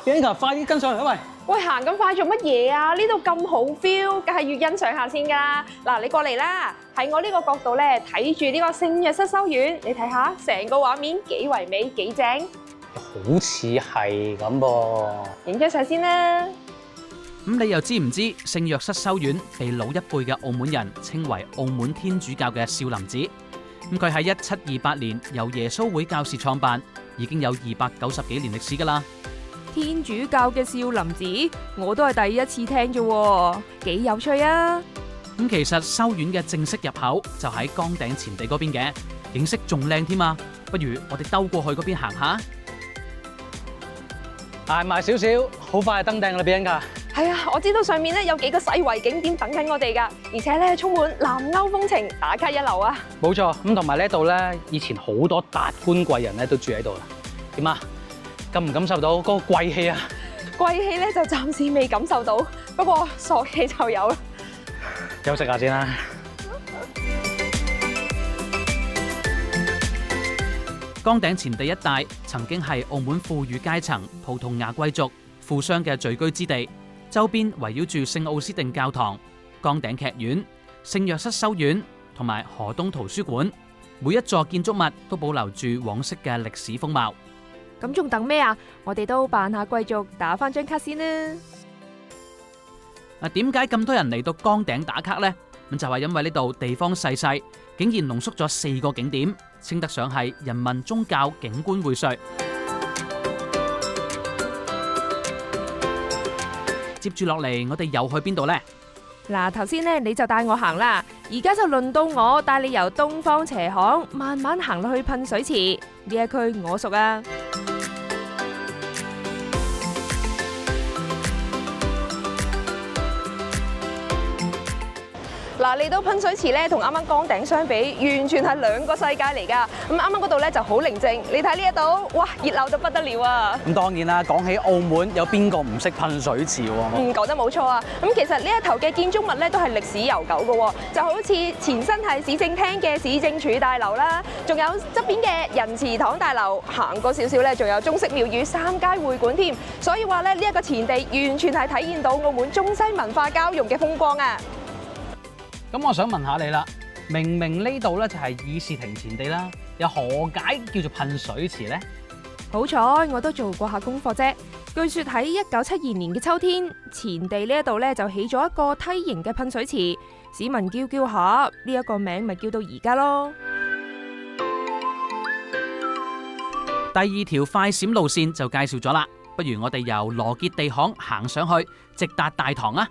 喂，Bianca，快啲跟上嚟，喂！喂，行咁快做乜嘢啊？呢度咁好 feel，梗係要欣賞下先㗎啦。嗱，你過嚟啦，喺我呢個角度咧，睇住呢個聖約瑟修院，你睇下成個畫面幾唯美幾正。好似係咁噃。影張相先啦。咁你又知唔知聖約瑟修院被老一輩嘅澳門人稱為澳門天主教嘅少林寺？咁佢喺1728年由耶穌會教士創辦，已經有290幾年歷史㗎啦。天主教嘅少林寺，我都係第一次聽啫，幾有趣啊！咁其實修院嘅正式入口就喺崗頂前地嗰邊嘅，景色仲靚添啊！不如我哋兜過去嗰邊行下。捱埋少少，好快就登頂啦，Bianca。係啊，我知道上面咧有幾個世遺景點等緊我哋㗎，而且咧充滿南歐風情，打卡一流啊！冇錯，咁同埋呢度咧，以前好多達官貴人咧都住喺度啦。點啊？感唔感受到嗰個貴氣啊？貴氣咧就暫時未感受到，不過索氣就有啦。休息下先啦。崗頂前地一帶曾經係澳門富裕階層、葡萄牙貴族、富商嘅聚居之地，周邊圍繞住聖奧斯定教堂、崗頂劇院、聖約瑟修院同埋河東圖書館，每一座建築物都保留住往昔嘅歷史風貌。咁仲等咩啊？我哋都扮下貴族，打翻張卡先啦。點解咁多人嚟到崗頂打卡呢？咁就係因為呢度地方細細，竟然濃縮咗4個景點，稱得上係人民宗教景觀薈萃。接住落嚟，我哋又去邊度呢？嗱，頭先呢你就帶我行啦，而家就輪到我帶你由東方斜巷慢慢行落去噴水池呢一區，我熟啊！嗱，嚟到噴水池咧，同啱啱崗頂相比，完全係兩個世界嚟㗎。咁啱啱嗰度咧就好寧靜，你睇呢一度，哇，熱鬧到不得了啊！咁當然啦，講起澳門，有邊個唔識噴水池喎？講得冇錯啊！咁其實呢一頭嘅建築物咧都係歷史悠久嘅，就好似前身係市政廳嘅市政署大樓啦，仲有側邊嘅仁慈堂大樓，行過少少咧，仲有中式廟宇、三街會館添。所以話咧，呢一個前地完全係體現到澳門中西文化交融嘅風光啊！咁我想問下你啦，明明呢度咧就係議事亭前地啦，又何解叫做噴水池呢？好彩我都做過下功課啫。據說喺1972年嘅秋天，前地呢一度咧就起咗一個梯形嘅噴水池，市民叫下呢一個名咪叫到而家咯。第2條快閃路線就介紹咗啦，不如我哋由羅傑地巷行上去，直達大堂啊！